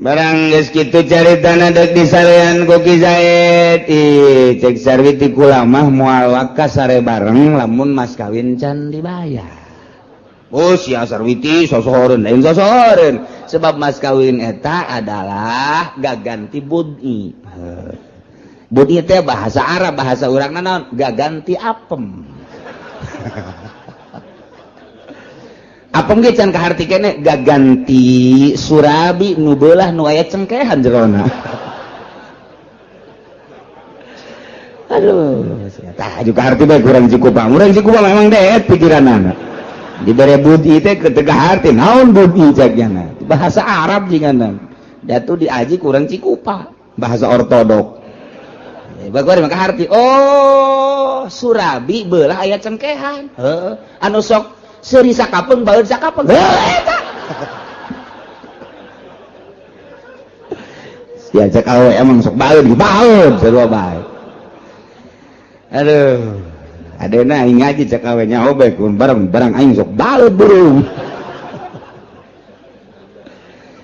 barang geus kitu caritana deuk disarean ku Ki Zaid cek Sarwiti kula mah moal waka sare bareng lamun mas kawin can dibayar. Oh sia Sarwiti sosoreun lain sosoreun sebab mas kawin eta adalah gaganti bud'i. Bud'i teh bahasa Arab, bahasa urangna naon? Gaganti apem. Apem ge can kaharti keneh gaganti surabi nu beulah nu aya cengkehan jerona. Aduh, tah juga arti bae kurang cikupa. Urang cikupa memang deet pikiranna. Dibere budi teh ketegah arti naon budi cagyana. Bahasa Arab jinganna. Datu diaji kurang cikupa. Bahasa ortodok. Bagor maka arti oh surabi beulah aya cengkehan. Heeh. Anu sok seuri sakapeung baeud sakapeung. Eta. Ya cek awe emang sok baeud sarua bae. Aduh. Adena aing ngaji cek awe nyaho bae kun barang aing sok baeud burung.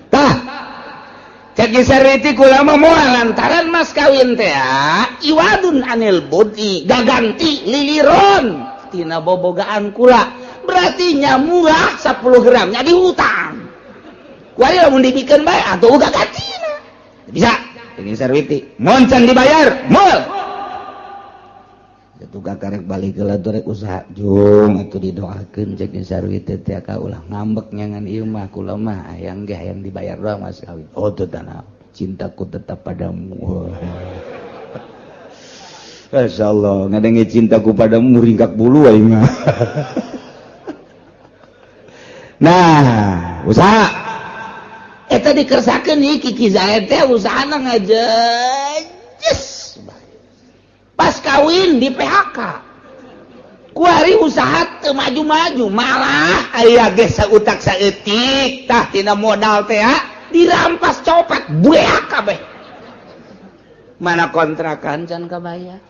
Tah. Cek Sarwiti kula mah moal lantaran mas kawin teh iwadun anil budi gaganti liliron tina bobogaan kula. Berarti murah 10 gram nya dihutang. Kuari lamun dibikeun bae atuh uga gantina. Bisa. Ini Sarwiti. Mun can dibayar, moal. Atuh karek balik heula rek usaha jung atuh didoakeun cek Sarwiti teh ka ulah ngambek nyangan ieu mah kula mah hayang ge hayang dibayar doang mas kawin. Oh teu tanah. Cintaku tetap padamu. Masyaallah, ngadenge cintaku padamu ringkak bulu aing mah. Nah, usaha eta dikersakeun ieu Ki Zaid teh usahana ngajejes. Pas kawin di PHK. Kuari usaha teu maju-maju, malah aya ge sautak saeutik tah tina modal teh dirampas copet bueak kabeh. Mana kontrakan can kabayar.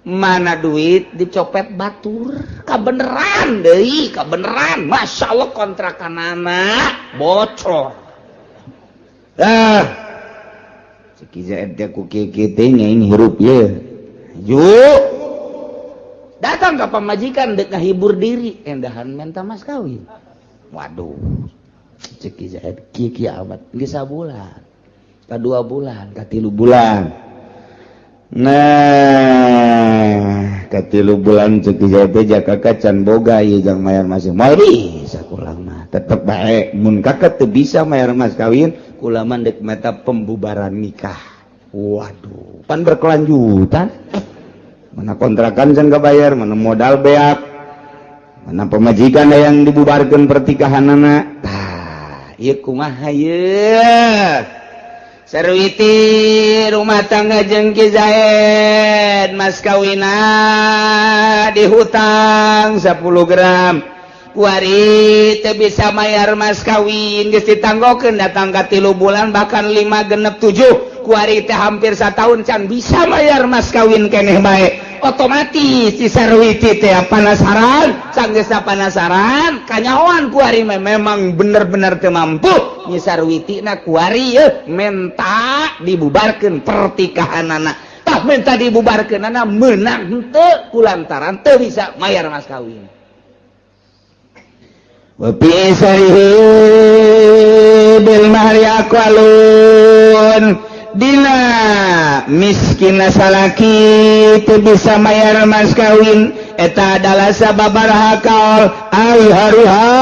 Mana duit dicopet batur kabeneran deui kabeneran Masya Allah kontrakanana bocor Ki Zaid teh ku kieu teh nyaing hirup ye juk datang ka pamajikan deuk ngahibur diri endahan menta mas kawin waduh cek Ki Zaid kieu amat geus sabulan ka 2 bulan ka 3 bulan. Nah, ka 3 bulan cek Zaid teh jaka can boga ieu jang mayar masing moal bisa kulang mah tetep bae mun kakak teu bisa mayar mas kawin kula mah deuk meta pembubaran nikah. Waduh, pan berkelanjutan. Mana kontrakan can kabayar, mana modal beak, mana pemajikan yang dibubarkeun pertikahanana. Tah, ieu kumaha ieu? Sarwiti rumah tangga jeung Ki Zaid mas kawina dihutang 10 gram kuari teu bisa mayar mas kawin geus ditanggokeun datang ka 3 bulan bahkan 5 genep 7 kuari teh hampir 1 tahun can bisa mayar mas kawin keneh bae otomatis si Sarwiti teh panasaran sanggeus panasaran kanyahoan kuari memang bener-bener teu mampu nyi Sarwiti na kuari menta dibubarkeun pertikahanana tah menta dibubarkeunana meunang henteu kulantaran teu bisa mayar mas kawin wa fi sarihi bil mahri aqalun dina miskin salaki teu bisa mayar mas kawin eta adalah sababaraha kaul azharuha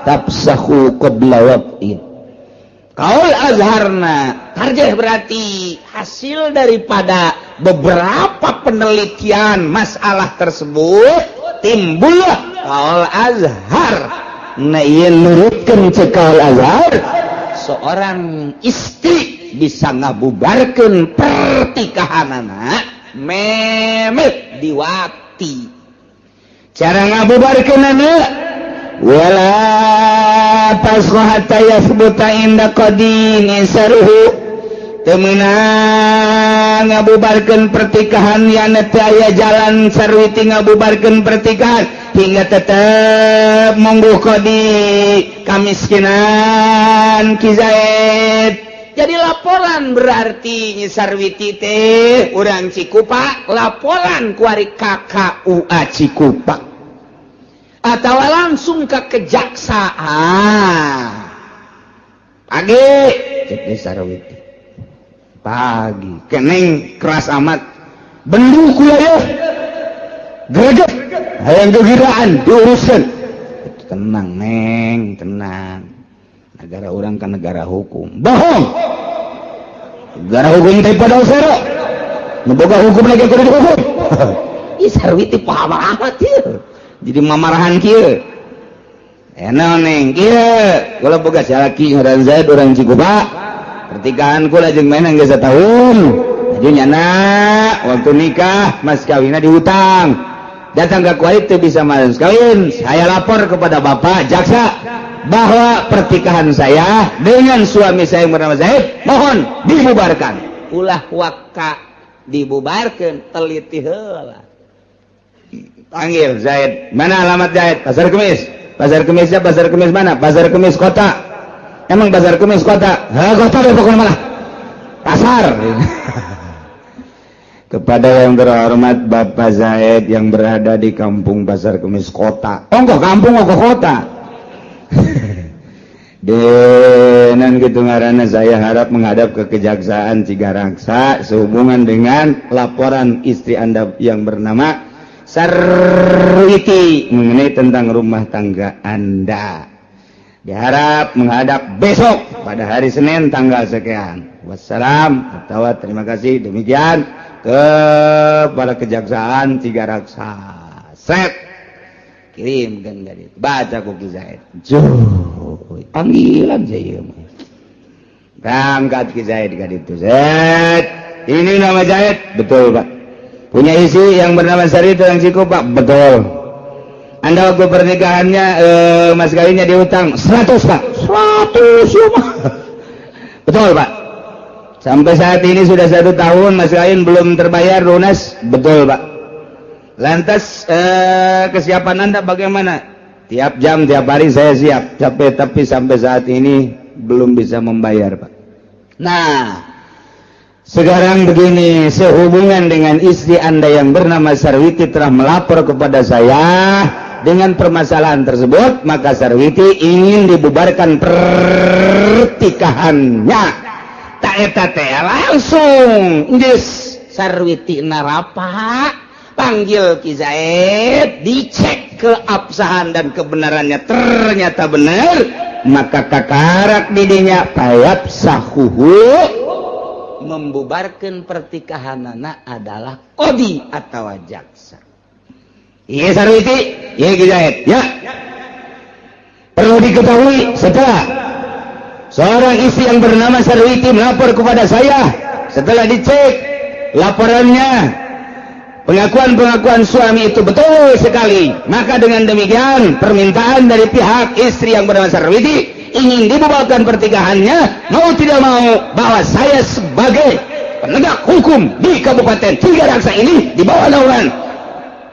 tafsahu qabla waqtin kaul azharna tarjih berarti hasil daripada beberapa penelitian masalah tersebut timbullah kaul azhar na ieu nurutkeun cek kaul azhar seorang istri bisa ngabubarkeun pertikahanana memet diwakti cara ngabubarkeunana wala tasqa hatta yathbuta inda qadini saruhu teu meunang ngabubarkeun pertikahan yen teu aya jalan Sarwiti ngabubarkeun pertikahan hingga tetep monggo qadi kamiskinan Ki Zaid jadi laporan berarti Nyi Sarwiti teh urang Cikupa laporan ku ari KKUA Cikupa atau langsung ke kejaksaan pagi cek Nyi Sarwiti pagi keneng keras amat bendu kula ya greget hayang gegiraan diuruskan tenang neng tenang negara orang kan negara hukum bohong negara hukum teh pada usara neboga hukum lagi kudu dihukum ih Sarwiti paham amat ya jadi mamarahan kieu enak neng kieu kula boga salaki ngaran Zaid urang Cikupa pertikahan kula jeung mainan geus satahun jadi nyana waktu nikah mas kawinna dihutang datang ke kuait itu bisa mas kawin saya lapor kepada bapak jaksa bahwa pertikahan saya dengan suami saya yang bernama Zaid mohon dibubarkan ulah waka dibubarkan teliti heula panggil Zaid mana alamat Zaid pasar kemisnya pasar kemis mana pasar kemis kota emang pasar kemis kota kota deh pokoknya malah pasar kepada yang terhormat Bapak Zaid yang berada di kampung Pasar Kemis kota ongkoh kampung ongkoh kota dan gitu ngaranna saya harap menghadap ke Kejaksaan Cigaraksa sehubungan dengan laporan istri Anda yang bernama Sarwiti mengenai tentang rumah tangga Anda diharap menghadap besok pada hari Senin tanggal sekian wassalam atau terima kasih demikian kepada Kejaksaan Cigaraksa set kirimkan dari baca kuki Zaid panggilan saya berangkat ke Zaid kan itu Zaid ini nama Zaid betul Pak punya isi yang bernama Sarwiti yang Cikupa betul Anda waktu pernikahannya mas kawinnya dihutang 100 Pak 100 ya Pak betul Pak sampai saat ini sudah 1 tahun mas kawin belum terbayar lunas betul Pak lantas kesiapan Anda bagaimana tiap jam tiap hari saya siap capek tapi sampai saat ini belum bisa membayar Pak nah sekarang begini sehubungan dengan istri Anda yang bernama Sarwiti telah melapor kepada saya dengan permasalahan tersebut maka Sarwiti ingin dibubarkan pertikahannya tak eta teh langsung geus Sarwiti narapa panggil Ki Zaid dicek keabsahan dan kebenarannya ternyata benar maka kakarak didinya payap sahuhu membubarkan pertikahanana adalah kodi atau jaksa iya Sarwiti iya Ki Zaid ya perlu diketahui setelah seorang istri yang bernama Sarwiti melapor kepada saya setelah dicek laporannya pengakuan suami itu betul sekali maka dengan demikian permintaan dari pihak istri yang bernama Sarwiti ingin dibubarkan pernikahannya mau tidak mau bahwa saya sebagai penegak hukum di Kabupaten Cigaraksa ini di bawah naungan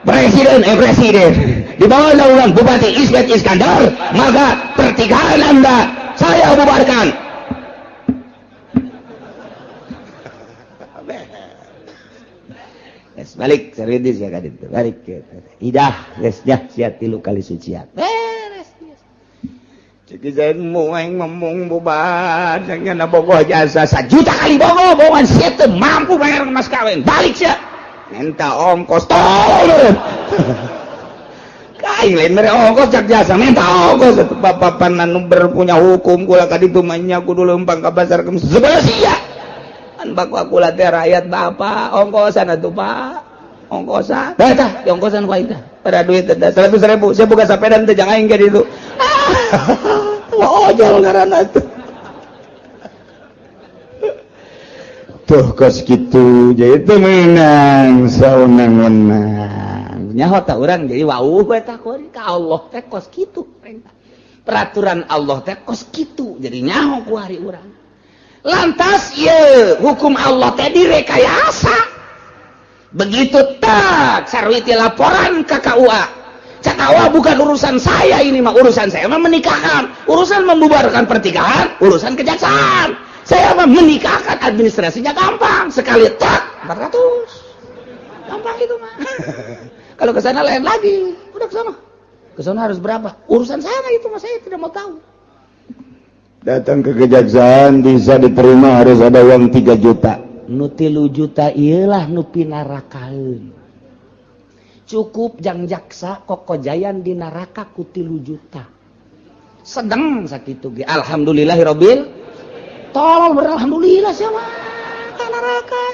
presiden di bawah naungan Bupati Ismet Iskandar maka pernikahan Anda saya bubarkan balik Sarwiti saya kan itu balik idah resnya siat 3 kali sucian beres jadi saya ngomong bubar dengan bogoh jasa 1 juta kali bohongan siat mampu bayar mas kawin balik siat minta ongkos tolong kain lain mere ongkos cak jasa minta ongkos bapak-bapak nanu berpunya hukum kula kaditu mainnya kudu lempang ke pasar kemis sebelah sia kan baku teh rakyat bapak ongkosan atuh Pak ongkosan tah ongkosan ku aing teh pada duit 100.000 saya buka sepeda teh jangan aing ge ditu ojol ngaranna tuh kos kitu jadi teh menang saunang-unang nyaho tah urang jadi wauh we tah ka Allah teh kos kitu peraturan Allah teh kos kitu jadi nyaho ku hari urang lantas ye hukum Allah teh direkayasa begitu tak Sarwiti laporan ke KUA KUA bukan urusan saya ini mah urusan saya mah menikahkan urusan membubarkan pertikahan urusan kejaksaan Saya mah menikahkan administrasinya gampang, sekali tak 400. Gampang itu mah. Kalau ke sana lain lagi, udah ke sana. Ke sana harus berapa? Urusan sana itu mah saya tidak mau tahu. Datang ke kejaksaan bisa diterima harus ada uang 3 juta. Nu 3 juta iyalah nu pinarakaeun. Cukup jang jaksa kokojayan di neraka ku 3 juta. Sedang sakitu ge. Alhamdulillahirabbil. Tolol beralhamdulillah siapa ka neraka.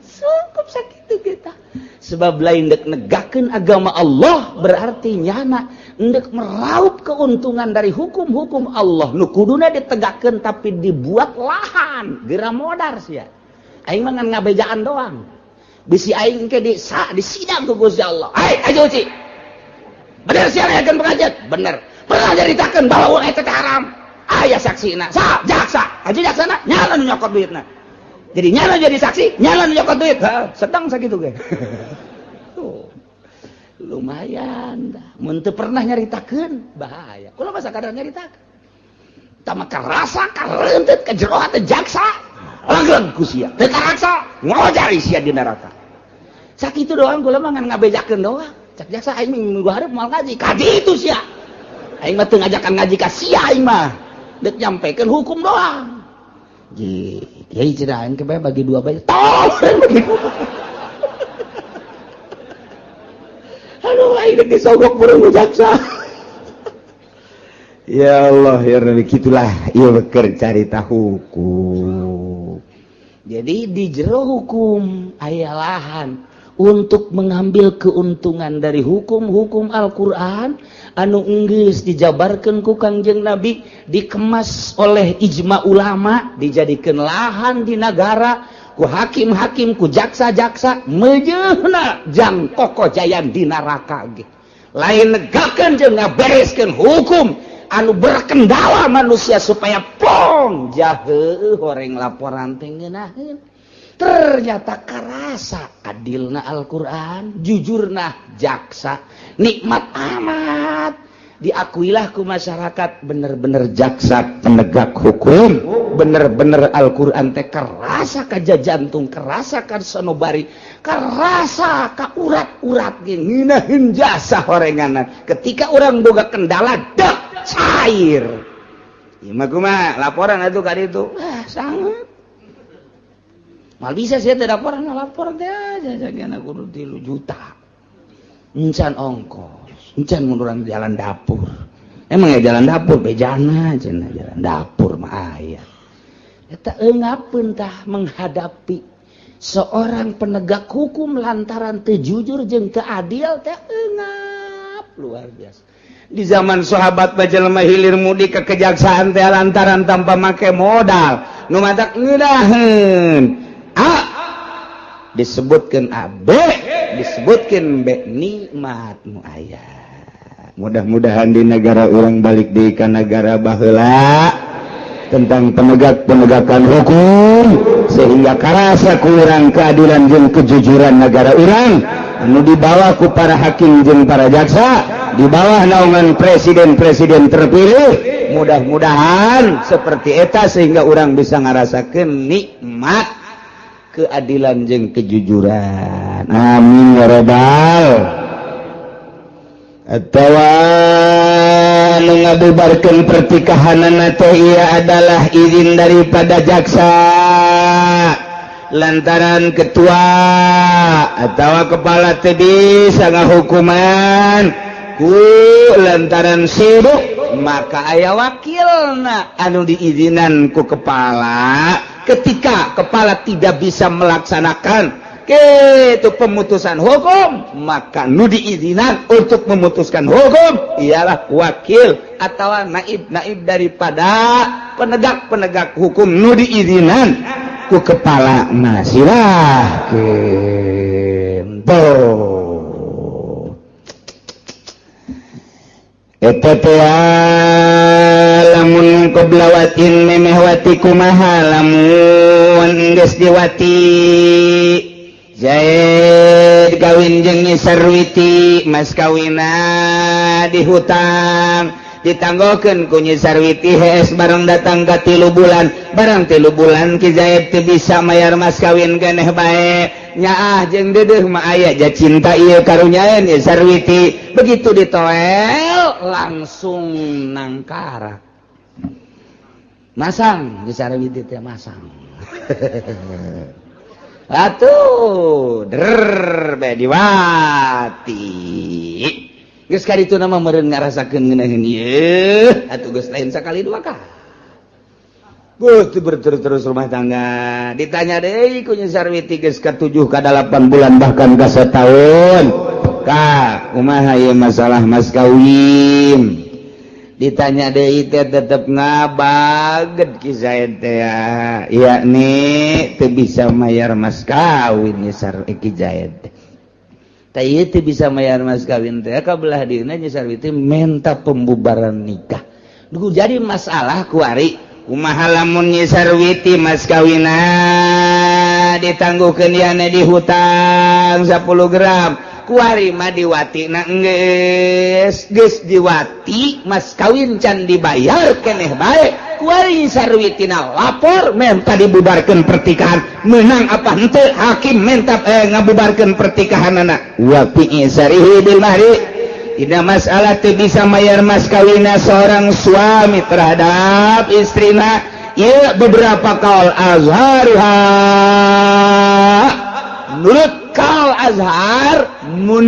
Cukup sakitu kita. Sebab lain dek negakeun agama Allah berarti nyana endek meraup keuntungan dari hukum-hukum Allah. Nu kuduna ditegakkeun tapi dibuat lahan, geura modar sia. Aing mah ngan ngabejaan doang. Bisi aing ke disidang ku Gusti Allah. Ayo Ci. Bener sia layakeun pengajian? Bener. Pernah nyaritakeun bahwa uang eta teh haram. Aya saksina. Jaksa. Haji jaksana nyana nu nyokot duitna. Jadi nyana jadi saksi, nyana nu nyokot duit. Sedang sakitu ge. Tuh. Lumayan dah. Mun teu pernah nyaritakeun bahaya. Kulo mah sakadar nyaritakeun. Tama karasa kareunteut ka jero hate jaksa. Langgeng ku sia. Teu karaksa ngojari sia di neraka. Sakitu doang kula mah ngan ngabejakeun doang. Cak jaksa aing minggu hareup moal ngaji. Kadi itu sia. Aing mah teu ngajakan ngaji ka sia aing mah. Deuk nyampekeun hukum doang. Ji, kiai cenah aing ke bagi 2 bae. Tolong bagi 2. Aduh, aing deuk disogok burung jaksa. Ya Allah, ya Rabbi, gitulah ieu keur carita hukum. Jadi di jero hukum aya lahan untuk mengambil keuntungan dari hukum-hukum Al-Qur'an anu geus dijabarkeun ku Kangjeng Nabi, dikemas oleh ijma ulama, dijadikeun lahan di negara ku hakim-hakim, ku jaksa-jaksa, mejeuna jang kokojayan di neraka ge. Lain negakeun jeung ngabereskeun hukum anu berkendala manusia supaya plong jaheuh horeng laporan teh ngeunaheun. Ternyata karasa adilna Al-Qur'an, jujurna jaksa, nikmat amat. Diakuilah ku masyarakat bener-bener jaksa penegak hukum, bener-bener Al-Qur'an teh karasa ka jantung, karasa ka sanubari, karasa ka urat-urat ge ngeunaheun jasa horenganan. Ketika orang boga kendala dak cair. Ieu mah kumaha laporan atuh ka ditu. Sangat mal bisa sih teh laporan teh aja jagana kudu 3 juta. Encan ongkos, encan munduran jalan dapur. Emang ya jalan dapur bejana cenah jalan dapur mah aya. Eta eungapeun tah menghadapi seorang penegak hukum lantaran teu jujur jeung teu adil teh eungap luar biasa. Di zaman sahabat bajelema hilir mudi ke kejaksaan teh lantaran tanpa make modal. Nu matak ngeudaheun. A disebutkan A, B disebutkan B, nikmat nu aya. Mudah-mudahan di negara orang balik di ka negara baheula tentang penegakan hukum sehingga karasa ku urang keadilan jeung kejujuran negara urang anu dibawa ku para hakim jeung para jaksa di bawah naungan presiden-presiden terpilih. Mudah-mudahan seperti eta sehingga orang bisa ngarasakeun nikmat keadilan jeung kejujuran. Amin ya rabbal. Atawa nu ngabubarkeun pertikahanana teh ieu adalah izin daripada jaksa lantaran ketua atawa kepala teh bisa ngahukuman ku lantaran sibuk, maka aya wakilna anu diizinan ku kepala. Ketika kepala tidak bisa melaksanakan itu pemutusan hukum, maka nu diizinan untuk memutuskan hukum ialah wakil atau naib daripada penegak hukum nu diizinan ku kepala. Silahkeun eta teh lamun qoblawatin memehwati kumaha lamun geus diwati Zaid kawin jeung Sarwiti mas kawina dihutang ditanggokeun ku Nyi Sarwiti hees bareng datang ka 3 bulan barang 3 bulan Ki Zaid teu bisa mayar mas kawin keneh bae nyaah jeung deudeuh mah aya ja cinta ieu karunyaeun Nyi Sarwiti begitu ditoel langsung nangkara masang Nyi Sarwiti teh masang atuh der bae diwati geus kaditu nama meureun ngarasakeun ngeunaheun ieu atuh geus lain sakali 2 kali berterus rumah tangga ditanya deui ku Nyi Sarwiti geus ka 7 ka 8 bulan bahkan ka setahun ka kumaha ieu masalah mas kawin ditanya deui teh tetep ngabaget Ki Zaid teh yakni teu bisa mayar mas kawin Ki Zaid teh teu bisa mayar mas kawin teh kabelah dieuna Nyi Sarwiti minta pembubaran nikah duh jadi masalah kuari kumaha lamun Nyi Sarwiti mas kawina ditangguhkeun diana di hutang 10 gram kuari mah diwatina geus diwati mas kawin can dibayar keneh bae kuari Nyi Sarwitina lapor minta dibubarkeun pertikahan menang apa henteu hakim minta ngabubarkeun pertikahanana wa fi sarihi bil mahri tidak masalah teu bisa mayar mas kawina seorang suami terhadap istrina ieu beberapa kaul azhariha menurut kaul azhar mun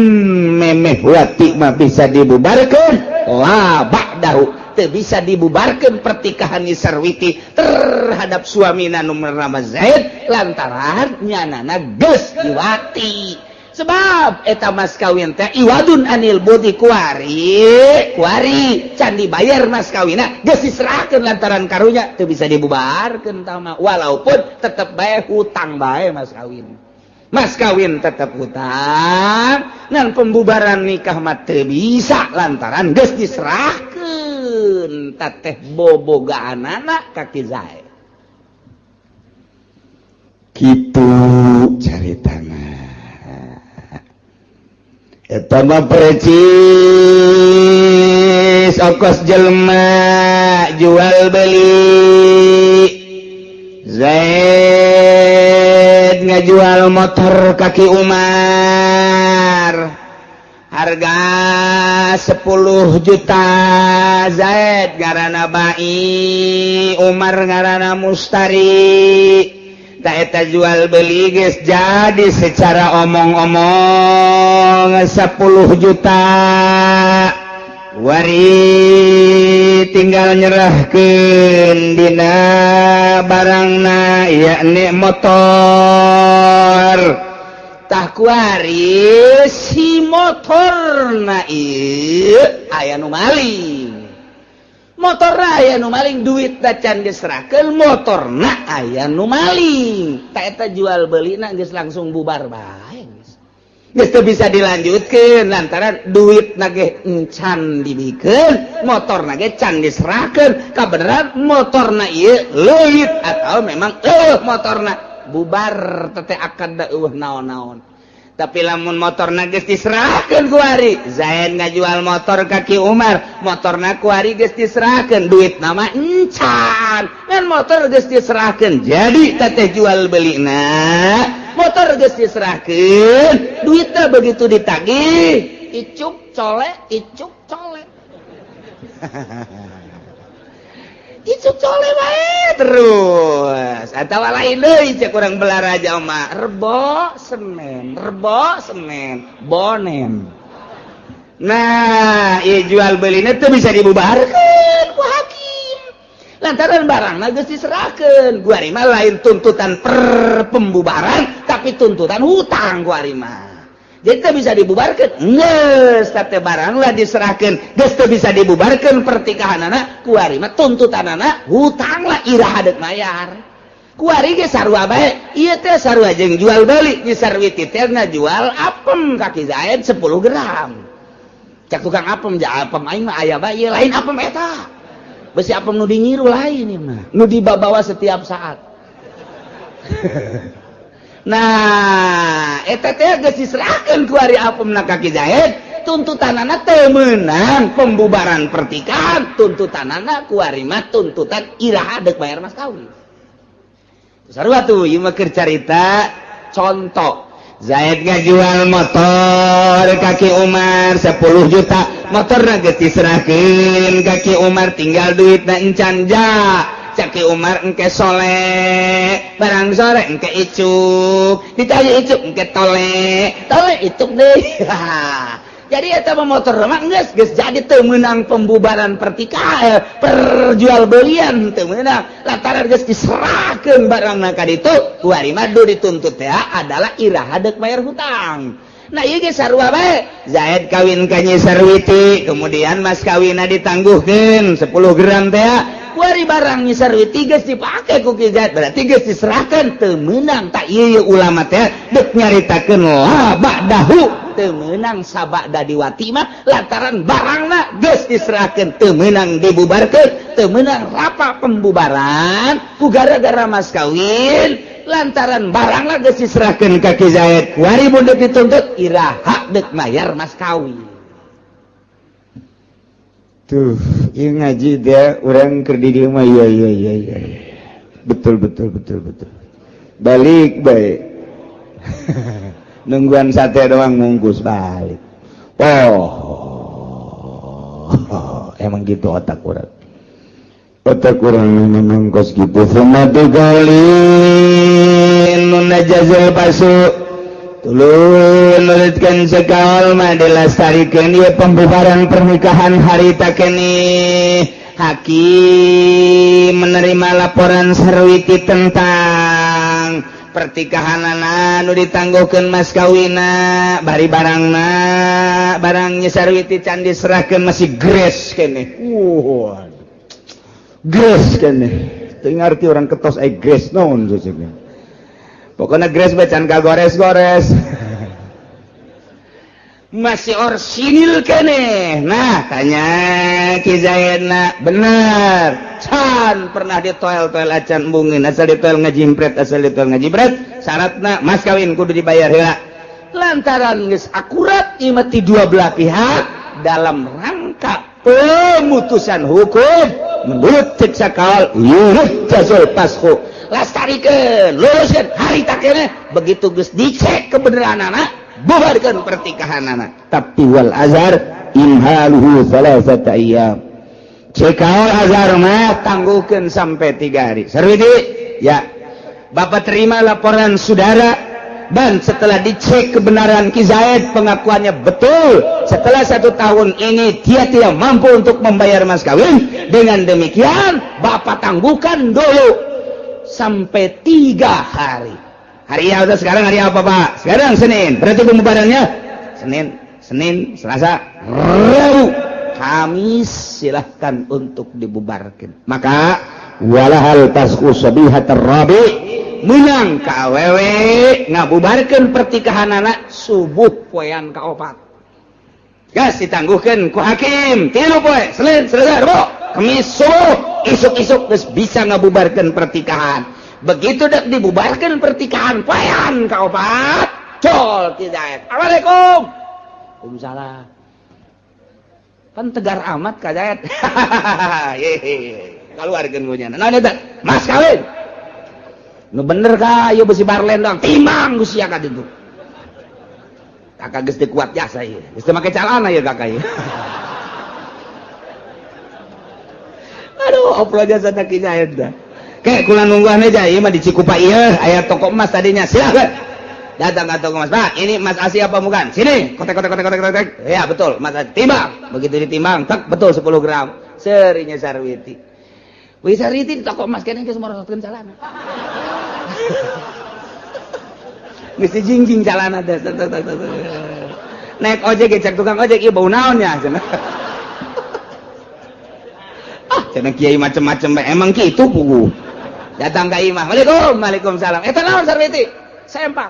memeh wati mah bisa dibubarkeun la ba'dahu teu bisa dibubarkeun pertikahan Nyi Sarwiti terhadap suamina nu bernama Zaid lantaran nyanana geus diwati sebab eta mas kawin teh iwadun anil budi kuari can dibayar mas kawina geus diserahkeun lantaran karunya teu bisa dibubarkeun tama walaupun tetep bae hutang bae mas kawin tetep hutang ngan pembubaran nikah mah teu bisa lantaran geus diserahkeun tateh bobogaanana ka Ki Zaid kitu caritana eta mah precis ongkos jelema jual beli Zaid ngajual motor kaki Umar harga 10 juta Zaid ngaranna Bai Umar ngaranna Mustari ta eta jual beli geus jadi secara omong-omong 10 juta wari tinggal nyerahkeun dina barangna yakni motor tah kuari si motorna ieu aya nu maling motorna aya nu maling duit da can diserahkeun motorna aya nu maling ta eta jual beulina geus langsung bubar bae geus teu bisa dilanjutkeun lantaran duitna ge encan dibikeun motorna ge can diserahkeun kabeneran motorna ieu leuwit atau memang motorna bubar teh akad da naon-naon tapi lamun motorna geus diserahkeun ku ari Zaid ngajual motor kaki Umar motorna ku ari geus diserahkeun duitna mah encan ngan motor geus diserahkeun jadi teteh jual belina motor geus diserahkeun duitna begitu ditagih icuk cole icuk bae terus atawa lain deui cek urang belaraja mah rebo semen bonen nah ieu jual beulina teu bisa dibubarkeun ku hakim lantaran barangna geus diserahkeun ku ari mah lain tuntutan per pembubaran tapi tuntutan hutang ku ari mah jadi teu bisa dibubarkeun geus teh barang lah diserahkeun geus teu bisa dibubarkeun pertikahanana ku ari mah tuntutanana hutang lah irah hadeuk mayar ku ari ge sarua bae ieu teh sarua jeung jual beli Nyi Sarwiti teh ngajual apem ka Ki Zaid 10 gram cak tukang apem ja apem aing mah aya bae ieu lain apem eta besi apem nu dingiru lain ieu mah nu dibawa setiap saat nah eta teh geus diserahkeun ku ari apemna ka Ki Zaid tuntutanana teu meunang pembubaran pertikahan, tuntutanana kuari mah tuntutan iraha deuk bayar mas kawin. Sarua tuh ieu mah keur carita contoh. Zaid ngajual motor kaki Umar 10 juta, motorna geus diserahkeun kaki Umar, tinggal duitna encan ja. Caki Umar engke soleh, barang sore engke icuk, ditanya icuk engke tole icuk deh. Jadi eta motor mah geus jadi teu meunang pembubaran pertikahan, perjualbelian teu meunang. Lantaran geus diserahkeun barangna ka ditu, kuari mah dituntut teh adalah iraha deuk bayar hutang. Nah ieu ge sarua bae. Zaid kawin ka Nyi Sarwiti, kemudian mas kawinna ditangguhkeun 10 gram teh. Kuari barang Nyi Sarwiti geus dipake ku Ki Zaid, berarti geus diserahkeun teu meunang. Tak ieu ulama teh deuk nyaritakeun laba dahu teu meunang sabada diwati mah lantaran barangna geus diserahkeun teu meunang dibubarkeun, teu meunang rapa pembubaran ku gara-gara mas kawin lantaran barangna geus diserahkeun ka Ki Zaid. Kuari mun deuk dituntut iraha deuk mayar mas kawin. Tuh, ieu ngaji dia urang keur di dieu mah iya. Betul. Balik bae. Nungguan sate doang mungkus balik. Emang gitu otak urang. Otak urang memang kos gitu. Sumatu galin nun najazal pasu. Tuluy nuliskeun sekaol mah dilestarikeun ieu pembubaran pernikahan harita keneh. Hakim menerima laporan Sarwiti tentang pertikahanana nu ditangguhkeun mas kawinna, bari barangna barangnya Sarwiti can diserahkeun masih gres keneh. Gres keneh. Teu ngarti orang ketos aya gres naon seseukeun. Pokoknya gres bacan kagores-gores. Masih orsinil kene. Nah, tanya Ki Zaidna, bener. Can pernah ditoel-toel acan bungin, asal ditoel ngajimpret, syaratna mas kawin kudu dibayar heula. Lantaran geus akurat ieu mah ti dua belah pihak dalam rangka pemutusan hukum menurut cek sakaal yurjazul pasku. Lastarikeun, luluskeun harita keneh, begitu geus dicek kebenaranana, bubarkeun pertikahanana. Tapi wal azhar imhaluhu salasata ayyam. Cekaol azhar mah tangguhkeun sampai 3 hari. Sarwiti, ya. Bapak terima laporan saudara dan setelah dicek kebenaran Ki Zaid pengakuannya betul. Setelah 1 tahun ini dia tidak mampu untuk membayar mas kawin. Dengan demikian, Bapak tangguhkan dulu sampai 3 hari. Hari apa sekarang? Hari apa Pak? Sekarang Senin. Berarti pembubarannya Senin, Selasa, Rabu, Kamis silahkan untuk dibubarkan. Maka walahal tasku sabihat rabi menang ka awewe ngabubarkeun pertikahan anak subuh poean kaopat. Gas ditangguhkeun ku hakim 3 poe, Senin, Selasa, Rabu, Kamis subuh, isuk-isuk geus bisa ngabubarkeun pertikahan. Begitu dak dibubarkeun pertikahan poean kaopat, col Ki Zaid. Assalamualaikum. Waalaikumsalam. Pan tegar amat Ka Zaid. Kaluarkeun gunjana. Naon eta? Mas kawin. Nu bener ka ieu besi barlen doang. Timbang geus sia ka ditu. Kakak geus teu kuat jasa ieu. Geus teu make calana ieu kakak ieu. Aduh, oplo jasa Ki Zaid dah. Kayak kula nungguan aja, ieu mah di Cikupa ieu aya toko emas tadinya. Silakan. Datang ke toko emas. Pak, ini Mas Asi apa bukan? Sini. Kotek. Ya, betul. Mas Asi. Timbang. Begitu ditimbang, tak betul 10 gram. Serinya Sarwiti. Wih Sarwiti di toko emas kene geus morosotkeun calana. Geus dijingjing calana teh. Naik ojek cek tukang ojek ieu bau naon ya cenah. Cenah kiai macem-macem emang kitu pugu. Datang ka imah. Waalaikumsalam. Eta naon Sarwiti? Sempak.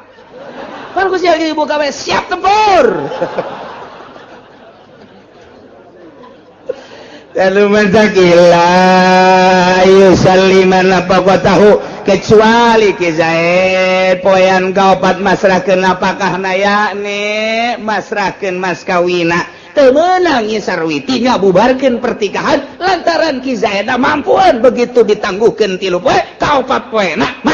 Pan ku sia ibu gawe siap tempur. Lalu menzakillah yusalliman apa kau tahu kecuali Ki Zaid poean kaopat masrahkeun apakah naya nih masrahkeun mas kawina teu meunang Nyi Sarwiti ngabubarkeun pertikahan lantaran Ki Zaid mampuan begitu ditangguhkeun 3 poe ka 4 poena